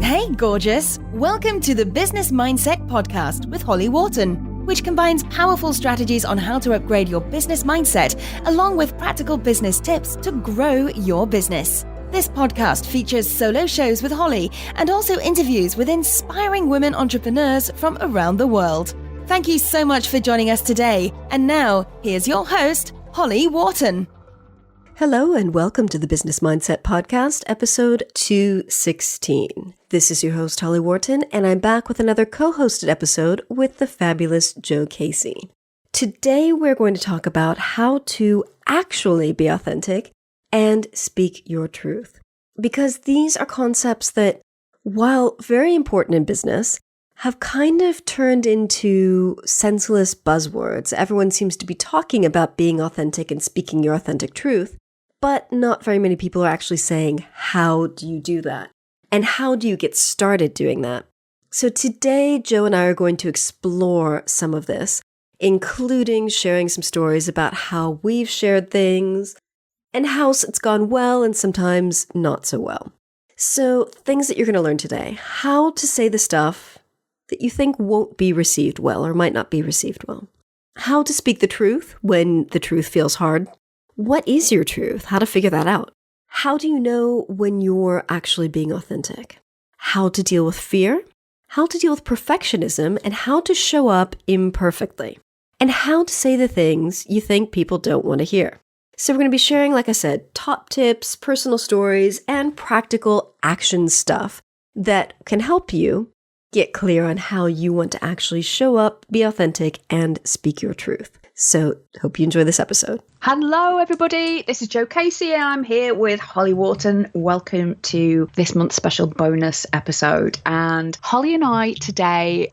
Hey, gorgeous! Welcome to the Business Mindset Podcast with Holly Wharton, which combines powerful strategies on how to upgrade your business mindset, along with practical business tips to grow your business. This podcast features solo shows with Holly and also interviews with inspiring women entrepreneurs from around the world. Thank you so much for joining us today. And now, here's your host, Holly Wharton. Hello and welcome to the Business Mindset Podcast, episode 216. This is your host, Holly Wharton, and I'm back with another co-hosted episode with the fabulous Joe Casey. Today, we're going to talk about how to actually be authentic and speak your truth. Because these are concepts that, while very important in business, have kind of turned into senseless buzzwords. Everyone seems to be talking about being authentic and speaking your authentic truth. But not very many people are actually saying, how do you do that? And how do you get started doing that? So today, Joe and I are going to explore some of this, including sharing some stories about how we've shared things and how it's gone well and sometimes not so well. So things that you're going to learn today: how to say the stuff that you think won't be received well or might not be received well. How to speak the truth when the truth feels hard. What is your truth? How to figure that out? How do you know when you're actually being authentic? How to deal with fear? How to deal with perfectionism? And how to show up imperfectly? And how to say the things you think people don't want to hear. So we're going to be sharing, like I said, top tips, personal stories, and practical action stuff that can help you get clear on how you want to actually show up, be authentic, and speak your truth. So hope you enjoy this episode. Hello, everybody. This is Joe Casey, and I'm here with Holly Wharton. Welcome to this month's special bonus episode. And Holly and I today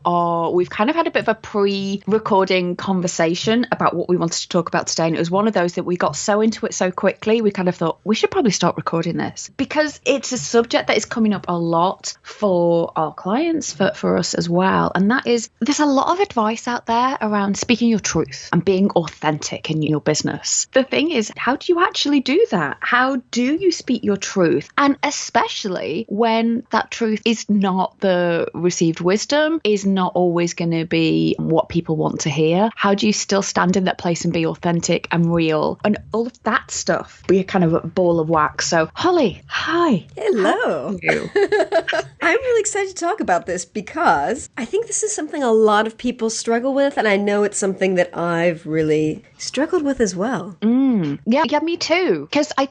we've kind of had a bit of a pre-recording conversation about what we wanted to talk about today. And it was one of those that we got so into it so quickly, we kind of thought we should probably start recording this because it's a subject that is coming up a lot for our clients, for us as well. And that is, there's a lot of advice out there around speaking your truth and being authentic in your business. The thing is, how do you actually do that? How do you speak your truth? And especially when that truth is not the received wisdom, is not always going to be what people want to hear. How do you still stand in that place and be authentic and real and all of that stuff? Be a kind of a ball of wax. So, Holly, hi. Hello. I'm really excited to talk about this because I think this is something a lot of people struggle with, and I know it's something that I've really struggled with as well. Yeah, me too. Because I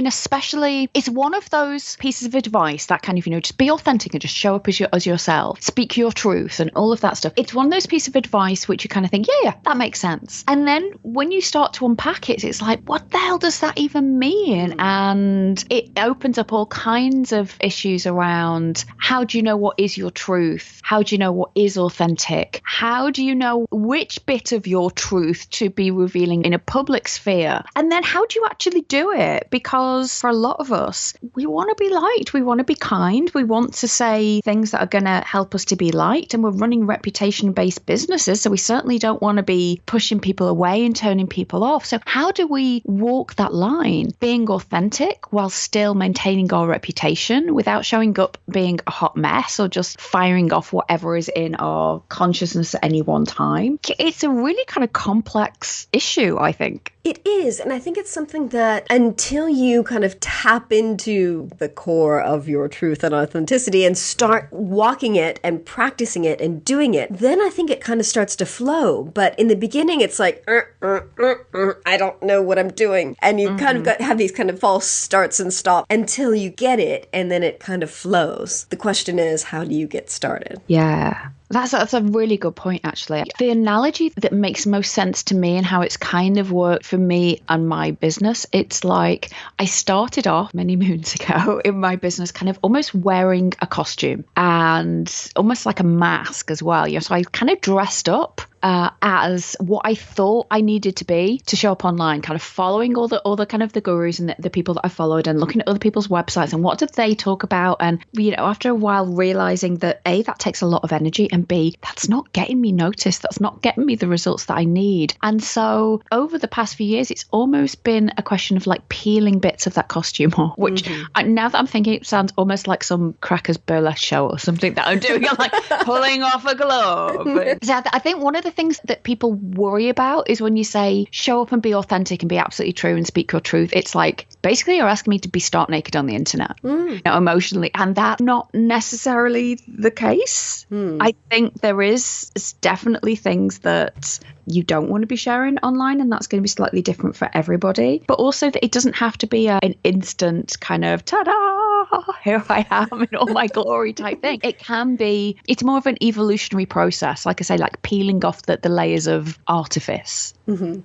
especially, it's one of those pieces of advice that kind of, just be authentic and just show up as yourself, speak your truth and all of that stuff. It's one of those pieces of advice which you kind of think, yeah, that makes sense. And then when you start to unpack it, it's like, what the hell does that even mean? And it opens up all kinds of issues around, how do you know what is your truth? How do you know what is authentic? How do you know which bit of your truth to be revealing in a public sphere? And then how do you actually do it? Because for a lot of us, we want to be liked. We want to be kind. We want to say things that are going to help us to be liked. And we're running reputation-based businesses. So we certainly don't want to be pushing people away and turning people off. So how do we walk that line, being authentic while still maintaining our reputation without showing up being a hot mess or just firing off whatever is in our consciousness at any one time? It's a really kind of complex issue, I think. It is, and I think it's something that until you kind of tap into the core of your truth and authenticity and start walking it and practicing it and doing it, then I think it kind of starts to flow. But in the beginning, it's like, I don't know what I'm doing. And you kind of have these kind of false starts and stops until you get it, and then it kind of flows. The question is, how do you get started? Yeah. That's a really good point, actually. The analogy that makes most sense to me and how it's kind of worked for me and my business, it's like I started off many moons ago in my business kind of almost wearing a costume and almost like a mask as well. So I kind of dressed up as what I thought I needed to be to show up online, kind of following all the kind of the gurus and the people that I followed and looking at other people's websites and what did they talk about. And, after a while realizing that A, that takes a lot of energy, and B, that's not getting me noticed. That's not getting me the results that I need. And so over the past few years, it's almost been a question of like peeling bits of that costume off, which now that I'm thinking, it sounds almost like some Crackers burlesque show or something that I'm doing. I'm like pulling off a glove. So I think one of the things that people worry about is when you say show up and be authentic and be absolutely true and speak your truth. It's like basically you're asking me to be stark naked on the internet, emotionally, and that's not necessarily the case. I think there is definitely things that you don't want to be sharing online, and that's going to be slightly different for everybody. But also that it doesn't have to be an instant kind of ta-da, here I am in all my glory type thing. It can be, it's more of an evolutionary process, like I say, like peeling off the layers of artifice.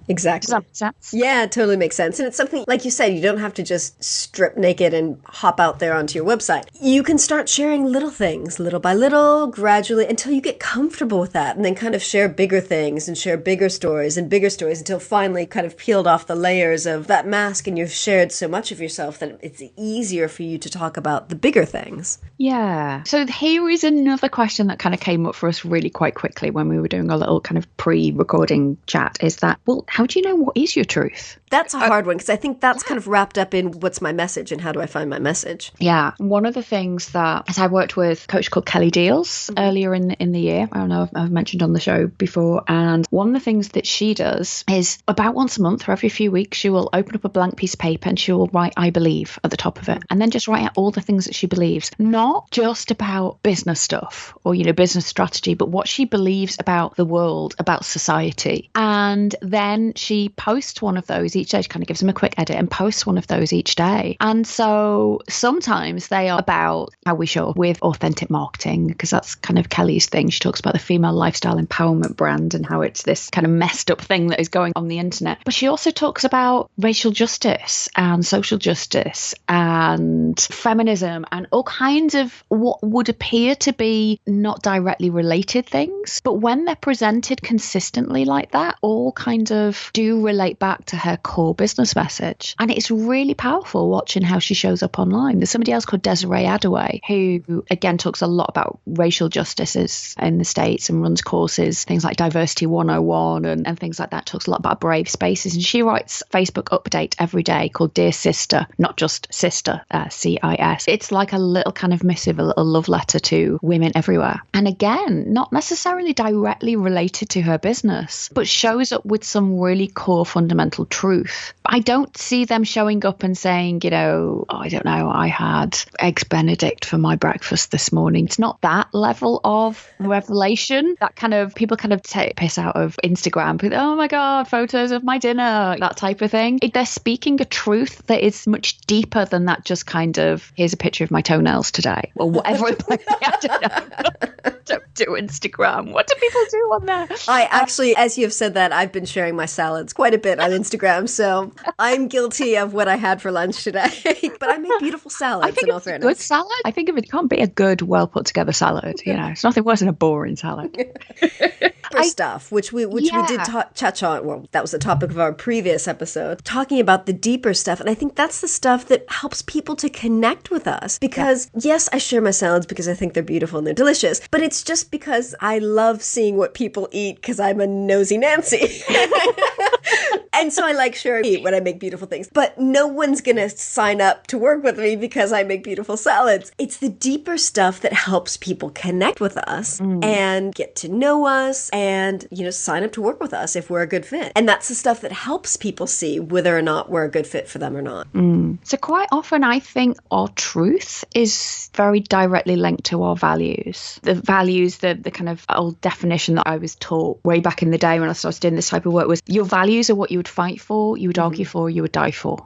Exactly. Does that make sense? Yeah, it totally makes sense. And it's something, like you said, you don't have to just strip naked and hop out there onto your website. You can start sharing little things, little by little, gradually, until you get comfortable with that, and then kind of share bigger things and share bigger stories until finally kind of peeled off the layers of that mask and you've shared so much of yourself that it's easier for you to talk about the bigger things. Yeah. So here is another question that kind of came up for us really quite quickly when we were doing a little kind of pre-recording chat, is that, well, how do you know what is your truth? That's a hard one, because I think that's kind of wrapped up in what's my message and how do I find my message. Yeah. One of the things that, as I worked with a coach called Kelly Deals earlier in the year, I don't know if I've mentioned on the show before, and one of the things that she does is about once a month or every few weeks, she will open up a blank piece of paper and she will write I believe at the top of it, and then just write out all the things that she believes, not just about business stuff or, business strategy, but what she believes about the world, about society. And then she posts one of those each day. She kind of gives them a quick edit and posts one of those each day. And so sometimes they are about how we show up with authentic marketing, because that's kind of Kelly's thing. She talks about the female lifestyle empowerment brand and how it's this kind of messed up thing that is going on the internet. But she also talks about racial justice and social justice and feminism and all kinds of what would appear to be not directly related things. But when they're presented consistently like that, all kind of do relate back to her core business message. And it's really powerful watching how she shows up online. There's somebody else called Desiree Adaway, who again talks a lot about racial justices in the States and runs courses, things like Diversity 101 and things like that, talks a lot about brave spaces. And she writes Facebook update every day called Dear Sister, not just sister, CIS. It's like a little kind of missive, a little love letter to women everywhere. And again, not necessarily directly related to her business, but shows up with some really core fundamental truth. I don't see them showing up and saying, I don't know, I had eggs Benedict for my breakfast this morning. It's not that level of revelation that kind of people kind of take piss out of Instagram. Oh my God, photos of my dinner, that type of thing. They're speaking a truth that is much deeper than that, just kind of, here's a picture of my toenails today or whatever it might be. I don't know. Don't do Instagram. What do people do on there? I actually, as you've said that, I've been sharing my salads quite a bit on Instagram, so I'm guilty of what I had for lunch today. But I make beautiful salads. I think it's a good salad. I think if it can't be a good, well put together salad, it's nothing worse than a boring salad. Stuff, which we did touch on. Well, that was the topic of our previous episode, talking about the deeper stuff. And I think that's the stuff that helps people to connect with us. Because yes, I share my salads because I think they're beautiful and they're delicious, but it's just because I love seeing what people eat because I'm a nosy Nancy. And so I like sharing when I make beautiful things. But no one's going to sign up to work with me because I make beautiful salads. It's the deeper stuff that helps people connect with us and get to know us and, sign up to work with us if we're a good fit. And that's the stuff that helps people see whether or not we're a good fit for them or not. So quite often I think our truth is very directly linked to our values. The values, the kind of old definition that I was taught way back in the day when I started doing this type of work was your values are what you would fight for, you would argue for, you would die for.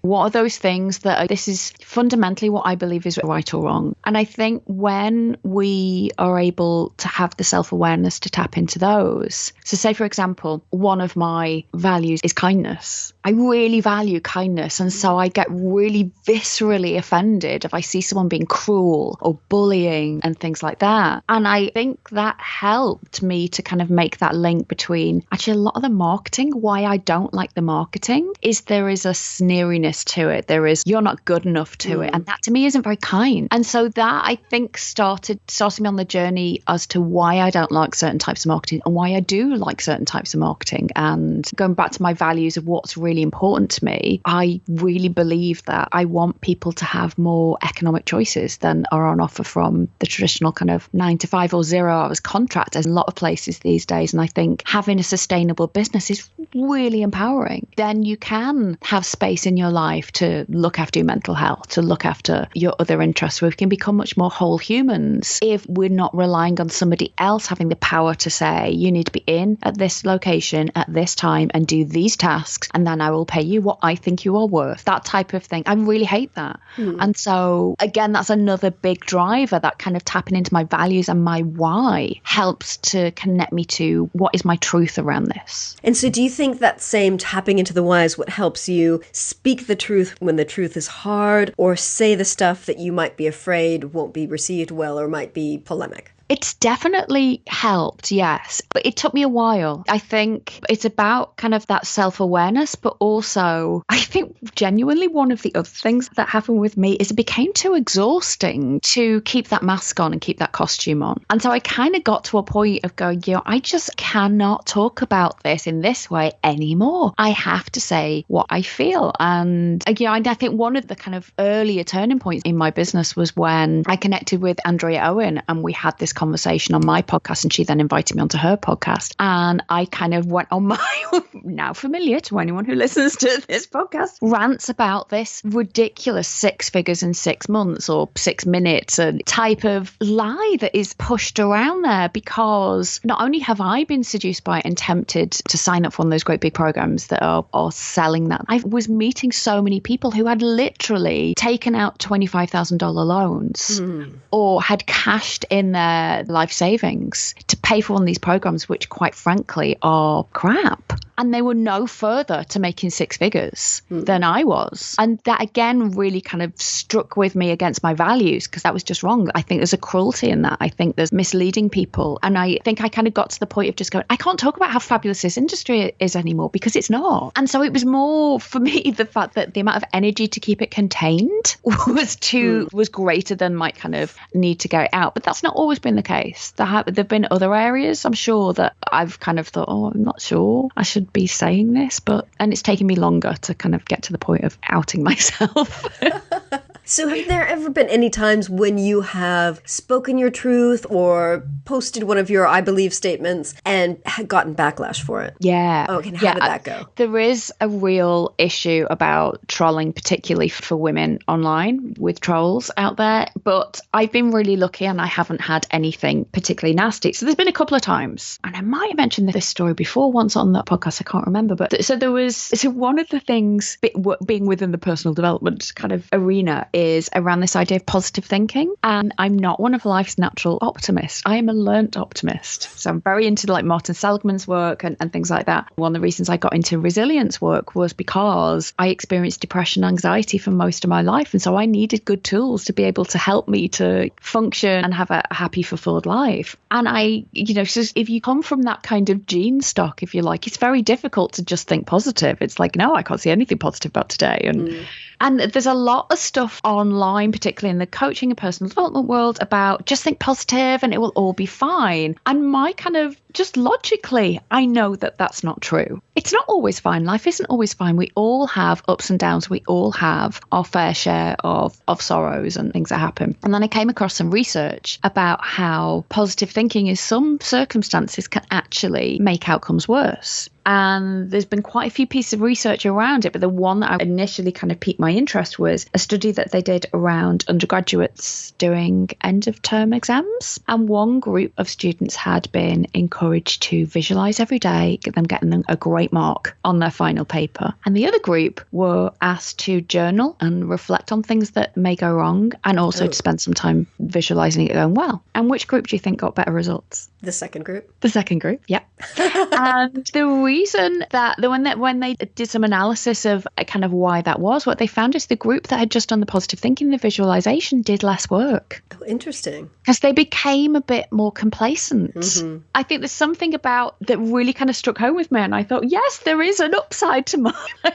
What are those things this is fundamentally what I believe is right or wrong? And I think when we are able to have the self-awareness to tap into those, so say for example, one of my values is kindness. I really value kindness. And so I get really viscerally offended if I see someone being cruel or bullying and things like that. And I think that helped me to kind of make that link between actually a lot of the marketing. Why I don't like the marketing is there is a sneeriness to it. There is, you're not good enough to it. And that to me isn't very kind. And so that I think started me on the journey as to why I don't like certain types of marketing and why I do like certain types of marketing. And going back to my values of what's really important to me, I really believe that I want people to have more economic choices than are on offer from the traditional kind of 9 to 5 or 0 hours contract as a lot of places these days. And I think having a sustainable business is really empowering. Then you can have space in your life to look after your mental health, to look after your other interests. We can become much more whole humans if we're not relying on somebody else having the power to say, you need to be in at this location at this time and do these tasks, and then I will pay you what I think you are worth. That type of thing. I really hate that. And so again, that's another big driver, that kind of tapping into my values and my why helps to connect me to what is my truth around this. And so do you think that same tapping into the why is what helps you speak the truth when the truth is hard, or say the stuff that you might be afraid won't be received well or might be polemic? It's definitely helped, yes. But it took me a while. I think it's about kind of that self-awareness, but also I think genuinely one of the other things that happened with me is it became too exhausting to keep that mask on and keep that costume on. And so I kind of got to a point of going, I just cannot talk about this in this way anymore. I have to say what I feel. And I think one of the kind of earlier turning points in my business was when I connected with Andrea Owen and we had this conversation on my podcast, and she then invited me onto her podcast, and I kind of went on my now familiar to anyone who listens to this podcast rants about this ridiculous 6 figures in 6 months or 6 minutes and type of lie that is pushed around there, because not only have I been seduced by it and tempted to sign up for one of those great big programs that are selling that, I was meeting so many people who had literally taken out $25,000 loans or had cashed in their life savings to pay for one of these programs, which quite frankly are crap. And they were no further to making 6 figures than I was. And that again really kind of struck with me against my values, because that was just wrong. I think there's a cruelty in that. I think there's misleading people. And I think I kind of got to the point of just going, I can't talk about how fabulous this industry is anymore, because it's not. And so it was more for me the fact that the amount of energy to keep it contained was greater than my kind of need to get it out. But that's not always been the case. There have been other areas, I'm sure, that I've kind of thought, I'm not sure I should be saying this, and it's taken me longer to kind of get to the point of outing myself. So have there ever been any times when you have spoken your truth or posted one of your I believe statements and had gotten backlash for it? Yeah. Okay, how did that go? There is a real issue about trolling, particularly for women online, with trolls out there. But I've been really lucky and I haven't had anything particularly nasty. So there's been a couple of times, and I might have mentioned this story before once on that podcast, I can't remember. But so one of the things being within the personal development kind of arena is around this idea of positive thinking. And I'm not one of life's natural optimists. I am a learnt optimist. So I'm very into like Martin Seligman's work and things like that. One of the reasons I got into resilience work was because I experienced depression and anxiety for most of my life. And so I needed good tools to be able to help me to function and have a happy, fulfilled life. And so if you come from that kind of gene stock, if you like, it's very difficult to just think positive. It's like, no, I can't see anything positive about today. And there's a lot of stuff online, particularly in the coaching and personal development world, about just think positive and it will all be fine. And my kind of just logically, I know that that's not true. It's not always fine. Life isn't always fine. We all have ups and downs. We all have our fair share of sorrows and things that happen. And then I came across some research about how positive thinking in some circumstances can actually make outcomes worse. And there's been quite a few pieces of research around it, but the one that I initially kind of piqued my interest was a study that they did around undergraduates doing end of term exams. And one group of students had been encouraged to visualize every day, getting them a great mark on their final paper. And the other group were asked to journal and reflect on things that may go wrong, and also to spend some time visualizing it going well. And which group do you think got better results? The second group. The second group, yeah. And the reason that when they did some analysis of kind of why that was, what they found is the group that had just done the positive thinking, the visualization, did less work. Oh, interesting. Because they became a bit more complacent. Mm-hmm. I think there's something about that really kind of struck home with me. And I thought, yes, there is an upside to my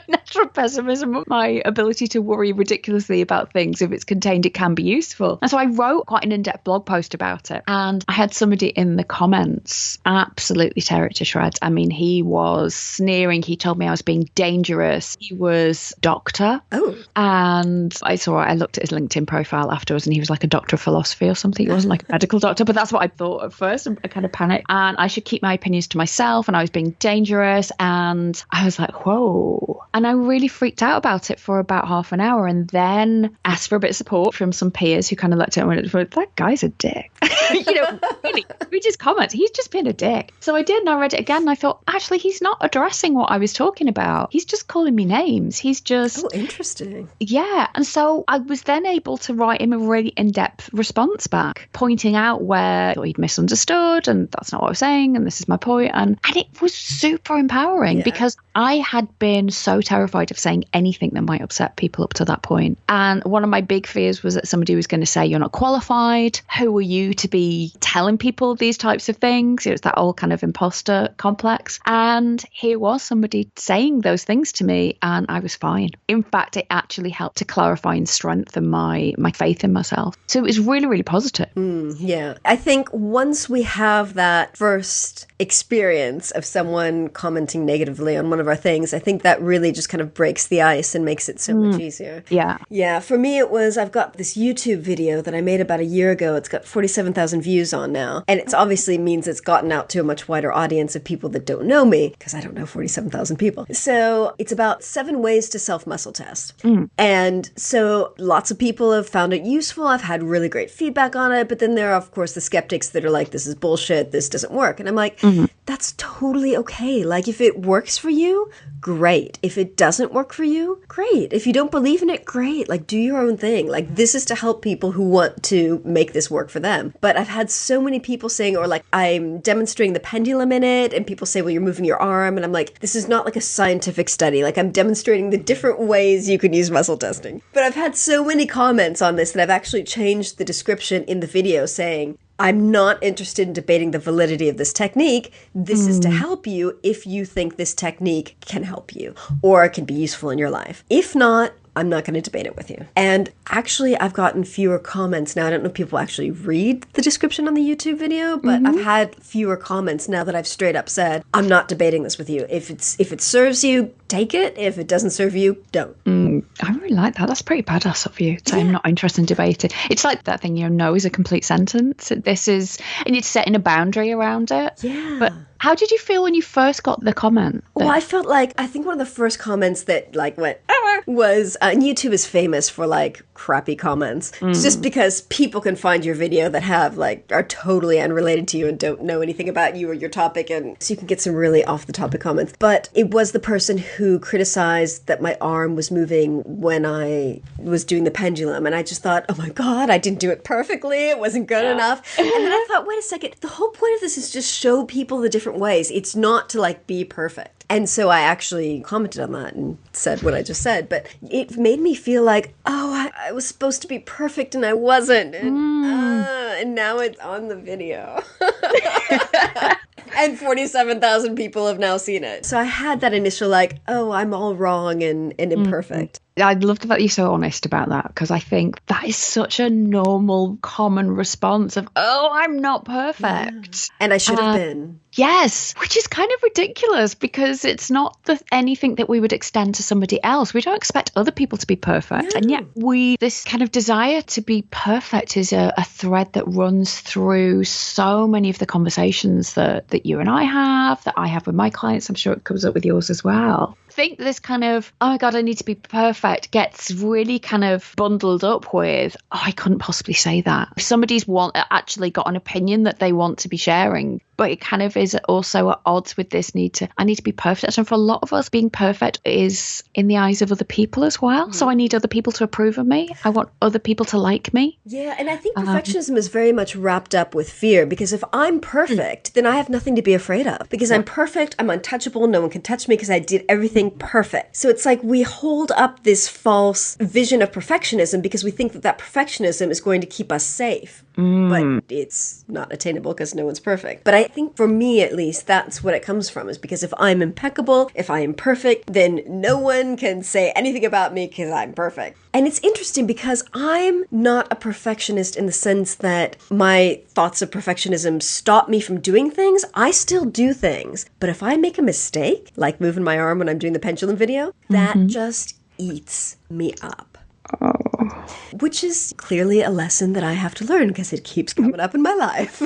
natural pessimism, my ability to worry ridiculously about things. If it's contained, it can be useful. And so I wrote quite an in-depth blog post about it. And I had somebody in the comments absolutely tear it to shreds. I mean, he was sneering. He told me I was being dangerous. He was doctor. Oh. And I looked at his LinkedIn profile afterwards, and he was like a doctor of philosophy or something. He wasn't like a medical doctor, but that's what I thought at first. I kind of panicked, and I should keep my opinions to myself, and I was being dangerous. And I was like, whoa. And I really freaked out about it for about half an hour, and then asked for a bit of support from some peers who kind of looked at it and went, that guy's a dick. Really, read his comments. He's just being a dick. So I did, and I read it again, and I thought, actually, he's not addressing what I was talking about. He's just calling me names. He's just... Oh, interesting. Yeah. And so I was then able to write him a really in-depth response back, pointing out where he'd misunderstood, and that's not what I was saying, and this is my point. And it was super empowering because I had been so terrified of saying anything that might upset people up to that point. And one of my big fears was that somebody was going to say, you're not qualified. Who are you to be telling people these types of things? It was that old kind of imposter complex. And here was somebody saying those things to me, and I was fine. In fact, it actually helped to clarify and strengthen my faith in myself. So it was really, really positive. Yeah. I think once we have that first experience of someone commenting negatively on one of our things, I think that really just kind of breaks the ice and makes it so much easier. Yeah. Yeah. For me, it was, I've got this YouTube video that I made about a year ago. It's got 47,000 views on now. And it obviously means it's gotten out to a much wider audience of people that don't know me, because I don't know 47,000 people. So it's about 7 ways to self-muscle test. And so lots of people have found it useful. I've had really great feedback on it. But then there are, of course, the skeptics that are like, this is bullshit. This doesn't work. And I'm like, that's totally okay. Like, if it works for you, great. If it doesn't work for you, great. If you don't believe in it, great. Like, do your own thing. Like, this is to help people who want to make this work for them. But I've had so many people saying, or like, I'm demonstrating the pendulum in it, and people say, well, you're moving your arm. And I'm like, this is not like a scientific study. Like, I'm demonstrating the different ways you can use muscle testing. But I've had so many comments on this that I've actually changed the description in the video saying, I'm not interested in debating the validity of this technique. This is to help you if you think this technique can help you or can be useful in your life. If not, I'm not going to debate it with you. And actually, I've gotten fewer comments now. I don't know if people actually read the description on the YouTube video, but I've had fewer comments now that I've straight up said, I'm not debating this with you. If it serves you, take it. If it doesn't serve you, don't. I really like that. That's pretty badass of you. So I'm not interested in debating. It's like that thing, no is a complete sentence. This is, and it's setting a boundary around it. Yeah. But how did you feel when you first got the comment? Well, I felt like, I think one of the first comments that like went, was, and YouTube is famous for like crappy comments. It's just because people can find your video that have like, are totally unrelated to you and don't know anything about you or your topic. And so you can get some really off the topic comments. But it was the person who criticized that my arm was moving when I was doing the pendulum. And I just thought, oh my God, I didn't do it perfectly. It wasn't good enough. And then I thought, wait a second, the whole point of this is just show people the different ways. It's not to like be perfect. And so I actually commented on that and said what I just said. But it made me feel like, oh, I was supposed to be perfect and I wasn't. And now it's on the video. And 47,000 people have now seen it. So I had that initial like, oh, I'm all wrong and imperfect. I love the fact you're so honest about that, because I think that is such a normal, common response of, oh, I'm not perfect. And I should have been. Yes, which is kind of ridiculous because it's not anything that we would extend to somebody else. We don't expect other people to be perfect. No. And yet this kind of desire to be perfect is a thread that runs through so many of the conversations that you and I have, that I have with my clients. I'm sure it comes up with yours as well. I think this kind of, oh my God, I need to be perfect gets really kind of bundled up with, oh, I couldn't possibly say that. If somebody's actually got an opinion that they want to be sharing, but it kind of is also at odds with this I need to be perfect. And for a lot of us, being perfect is in the eyes of other people as well. So I need other people to approve of me. I want other people to like me. Yeah, and I think perfectionism is very much wrapped up with fear, because if I'm perfect, then I have nothing to be afraid of. Because I'm perfect, I'm untouchable, no one can touch me because I did everything perfect. So it's like we hold up this false vision of perfectionism because we think that perfectionism is going to keep us safe. But it's not attainable because no one's perfect. But I think for me, at least, that's what it comes from, is because if I'm impeccable, if I am perfect, then no one can say anything about me because I'm perfect. And it's interesting because I'm not a perfectionist in the sense that my thoughts of perfectionism stop me from doing things. I still do things. But if I make a mistake, like moving my arm when I'm doing the pendulum video, that just eats me up. Which is clearly a lesson that I have to learn because it keeps coming up in my life.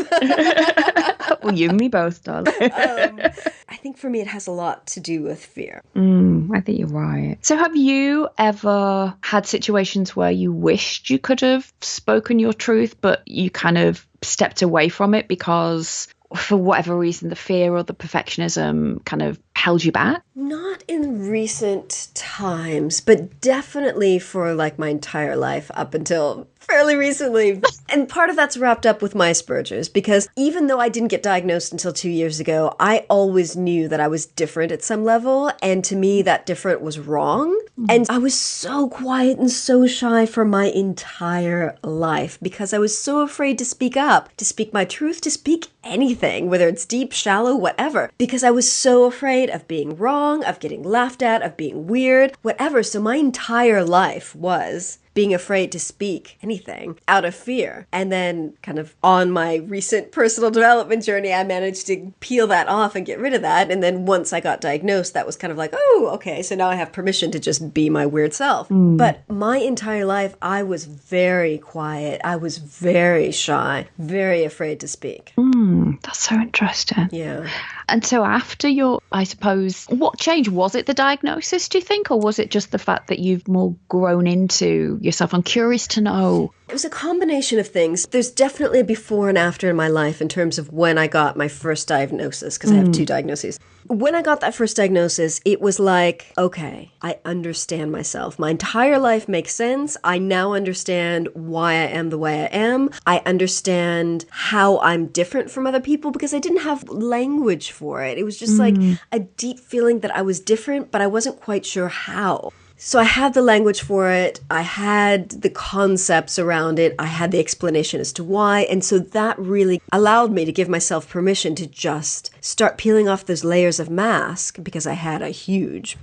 Well, you and me both, darling. I think for me, it has a lot to do with fear. I think you're right. So have you ever had situations where you wished you could have spoken your truth, but you kind of stepped away from it because for whatever reason, the fear or the perfectionism kind of held you back? Not in recent times, but definitely for like my entire life up until fairly recently. And part of that's wrapped up with my Asperger's, because even though I didn't get diagnosed until 2 years ago, I always knew that I was different at some level. And to me, that different was wrong. And I was so quiet and so shy for my entire life because I was so afraid to speak up, to speak my truth, to speak anything, whether it's deep, shallow, whatever, because I was so afraid of being wrong, of getting laughed at, of being weird, whatever. So my entire life was being afraid to speak anything out of fear. And then kind of on my recent personal development journey, I managed to peel that off and get rid of that. And then once I got diagnosed, that was kind of like, oh, okay, so now I have permission to just be my weird self. But my entire life, I was very quiet. I was very shy, very afraid to speak. That's so interesting. Yeah. And so after I suppose, what changed? Was it the diagnosis, do you think? Or was it just the fact that you've more grown into yourself? I'm curious to know. It was a combination of things. There's definitely a before and after in my life in terms of when I got my first diagnosis, because I have 2 diagnoses. When I got that first diagnosis, it was like, okay, I understand myself. My entire life makes sense. I now understand why I am the way I am. I understand how I'm different from other people because I didn't have language for it. It was just like a deep feeling that I was different, but I wasn't quite sure how. So I had the language for it, I had the concepts around it, I had the explanation as to why, and so that really allowed me to give myself permission to just start peeling off those layers of mask, because I had a huge,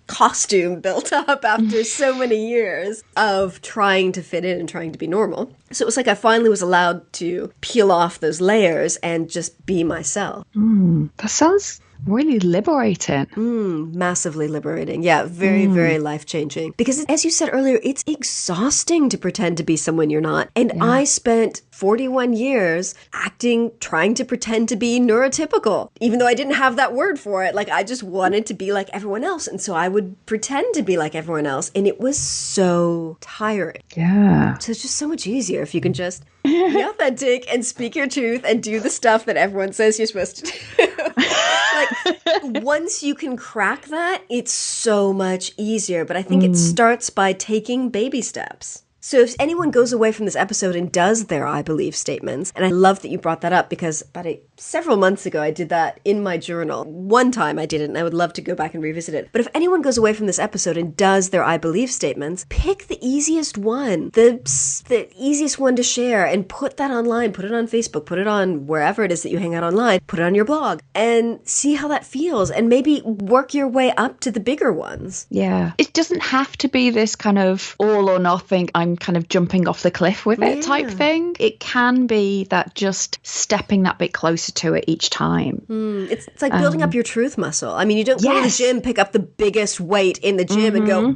costume built up after so many years of trying to fit in and trying to be normal. So it was like I finally was allowed to peel off those layers and just be myself. That sounds really liberating. Massively liberating. Yeah, very, very life-changing. Because as you said earlier, it's exhausting to pretend to be someone you're not. And I spent 41 years trying to pretend to be neurotypical, even though I didn't have that word for it. I just wanted to be like everyone else. And so I would pretend to be like everyone else. And it was so tiring. Yeah. So it's just so much easier if you can just be authentic and speak your truth and do the stuff that everyone says you're supposed to do. Once you can crack that, it's so much easier. But I think it starts by taking baby steps. So if anyone goes away from this episode and does their I believe statements, and I love that you brought that up because several months ago I did that in my journal. One time I did it and I would love to go back and revisit it. But if anyone goes away from this episode and does their I believe statements, pick the easiest one, the easiest one to share, and put that online, put it on Facebook, put it on wherever it is that you hang out online, put it on your blog and see how that feels and maybe work your way up to the bigger ones. Yeah. It doesn't have to be this kind of all or nothing, I'm kind of jumping off the cliff with it type thing. It can be that just stepping that bit closer to it each time. It's like building up your truth muscle. I mean, you don't go to the gym, pick up the biggest weight in the gym and go,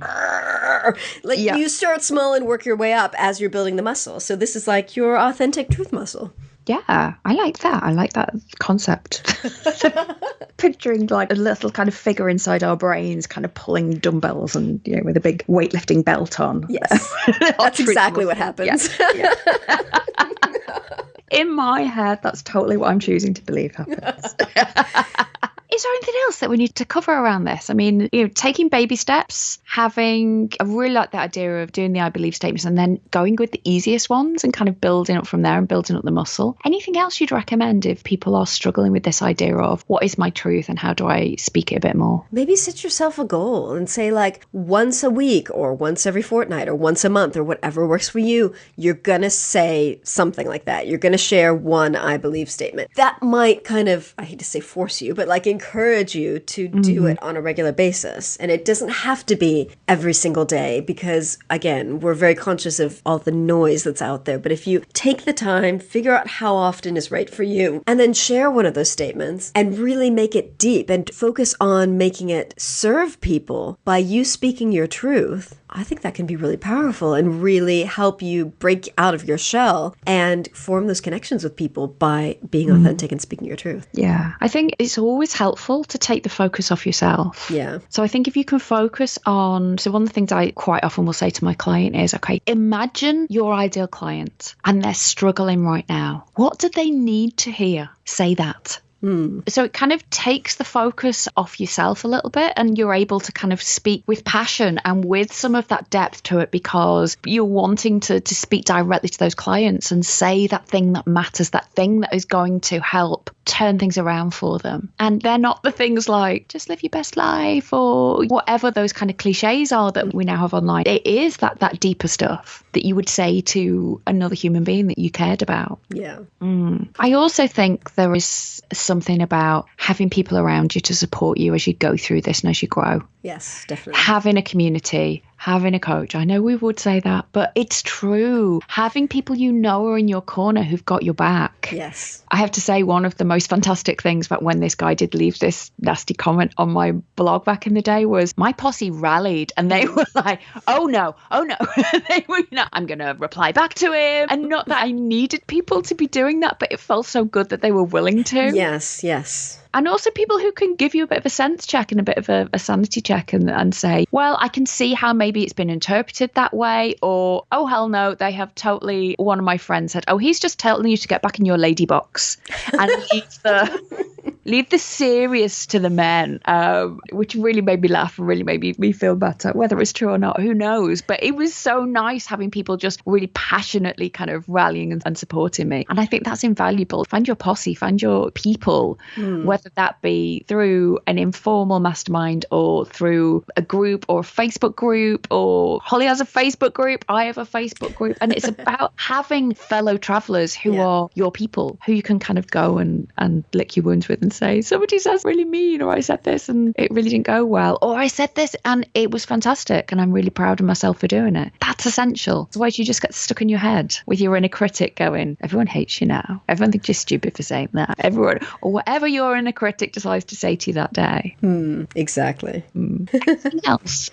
you start small and work your way up as you're building the muscle. So this is like your authentic truth muscle. Yeah, I like that. I like that concept. Picturing a little kind of figure inside our brains kind of pulling dumbbells and, with a big weightlifting belt on. Yes, that's exactly what happens. Yeah. In my head, that's totally what I'm choosing to believe happens. Is there anything else that we need to cover around this? I mean, taking baby steps, I really like the idea of doing the I believe statements and then going with the easiest ones and kind of building up from there and building up the muscle. Anything else you'd recommend if people are struggling with this idea of what is my truth and how do I speak it a bit more? Maybe set yourself a goal and say like once a week or once every fortnight or once a month or whatever works for you, you're going to say something like that. You're going to share one I believe statement. That might kind of, I hate to say force you, but like encourage you to do it on a regular basis. And it doesn't have to be every single day because, again, we're very conscious of all the noise that's out there. But if you take the time, figure out how often is right for you, and then share one of those statements and really make it deep and focus on making it serve people by you speaking your truth, I think that can be really powerful and really help you break out of your shell and form those connections with people by being authentic and speaking your truth. Yeah. I think it's always helpful to take the focus off yourself. Yeah. So I think if you can focus on, so one of the things I quite often will say to my client is, okay, imagine your ideal client and they're struggling right now. What do they need to hear? Say that. So it kind of takes the focus off yourself a little bit and you're able to kind of speak with passion and with some of that depth to it because you're wanting to speak directly to those clients and say that thing that matters, that thing that is going to help turn things around for them. And they're not the things like just live your best life or whatever those kind of cliches are that we now have online. It is that deeper stuff that you would say to another human being that you cared about. Yeah. I also think there is something about having people around you to support you as you go through this and as you grow. Yes, definitely. Having a community, having a coach. I know we would say that, but it's true. Having people you know are in your corner who've got your back. Yes. I have to say one of the most fantastic things about when this guy did leave this nasty comment on my blog back in the day was my posse rallied and they were like, oh no. They were, I'm going to reply back to him. And not that I needed people to be doing that, but it felt so good that they were willing to. Yes. And also people who can give you a bit of a sense check and a bit of a sanity check and say, well, I can see how maybe it's been interpreted that way. Or, oh, hell no, they have totally, one of my friends said, oh, he's just telling you to get back in your lady box and leave the serious to the men, which really made me laugh and really made me feel better. Whether it's true or not, who knows? But it was so nice having people just really passionately kind of rallying and supporting me. And I think that's invaluable. Find your posse, find your people, whether that be through an informal mastermind or through a group or a Facebook group, or Holly has a Facebook group, I have a Facebook group. And it's about having fellow travelers who are your people, who you can kind of go and lick your wounds with and say, somebody says really mean, or I said this and it really didn't go well, or I said this and it was fantastic and I'm really proud of myself for doing it. That's essential. Otherwise you just get stuck in your head with your inner critic going, everyone hates you now. Everyone thinks you're stupid for saying that. Everyone, or whatever your inner critic decides to say to you that day. Exactly.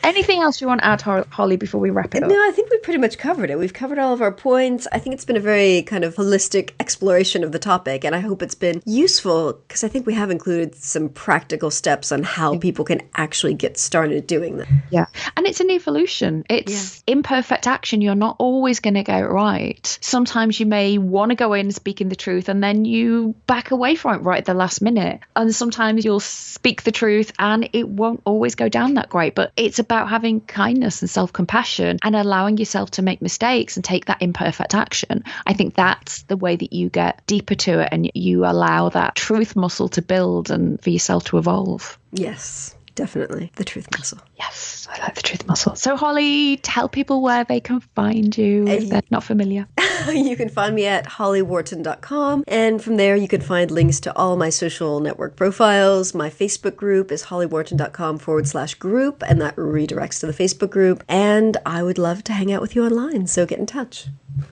Anything else you want to add, Holly, before we wrap it up? No, I think we pretty much covered it. We've covered all of our points. I think it's been a very kind of holistic exploration of the topic, and I hope it's been useful because I think we have included some practical steps on how people can actually get started doing that. Yeah. And it's an evolution. It's imperfect action. You're not always going to get it right. Sometimes you may want to go in speaking the truth and then you back away from it right at the last minute. And sometimes you'll speak the truth and it won't always go down that great. But it's about having kindness and self-compassion and allowing yourself to make mistakes and take that imperfect action. I think that's the way that you get deeper to it and you allow that truth muscle to build and for yourself to evolve. Yes, definitely. The truth muscle. Yes, I like the truth muscle. So Holly, tell people where they can find you if they're not familiar. You can find me at hollywharton.com, and from there you can find links to all my social network profiles. My Facebook group is hollywharton.com/group, and that redirects to the Facebook group. And I would love to hang out with you online, so get in touch.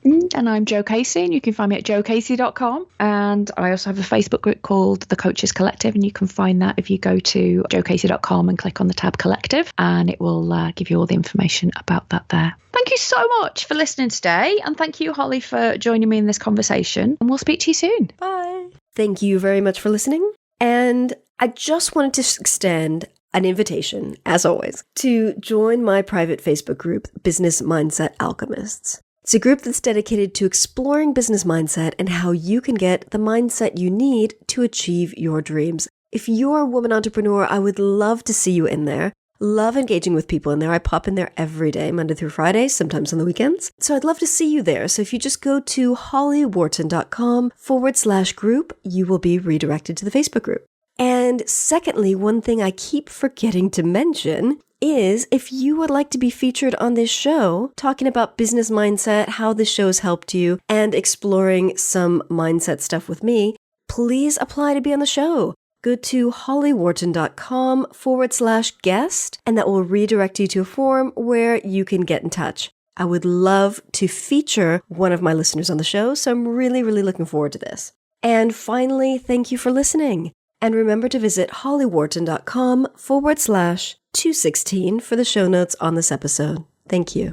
And I'm Jo Casey, and you can find me at jocasey.com. And I also have a Facebook group called The Coaches Collective, and you can find that if you go to jocasey.com and click on the tab Collective, and it will give you all the information about that there. Thank you so much for listening today, and thank you, Holly, for joining me in this conversation, and we'll speak to you soon. Bye. Thank you very much for listening, and I just wanted to extend an invitation, as always, to join my private Facebook group, Business Mindset Alchemists. It's a group that's dedicated to exploring business mindset and how you can get the mindset you need to achieve your dreams. If you're a woman entrepreneur, I would love to see you in there. Love engaging with people in there. I pop in there every day, Monday through Friday, sometimes on the weekends. So I'd love to see you there. So if you just go to hollywharton.com/group, you will be redirected to the Facebook group. And secondly, one thing I keep forgetting to mention is if you would like to be featured on this show, talking about business mindset, how this show has helped you, and exploring some mindset stuff with me, please apply to be on the show. Go to hollywharton.com/guest, and that will redirect you to a form where you can get in touch. I would love to feature one of my listeners on the show, so I'm really, really looking forward to this. And finally, thank you for listening. And remember to visit hollywharton.com/216 for the show notes on this episode. Thank you.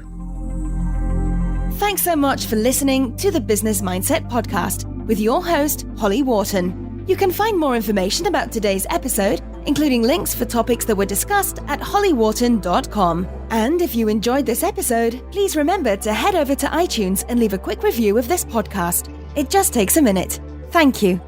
Thanks so much for listening to the Business Mindset Podcast with your host, Holly Wharton. You can find more information about today's episode, including links for topics that were discussed at hollywharton.com. And if you enjoyed this episode, please remember to head over to iTunes and leave a quick review of this podcast. It just takes a minute. Thank you.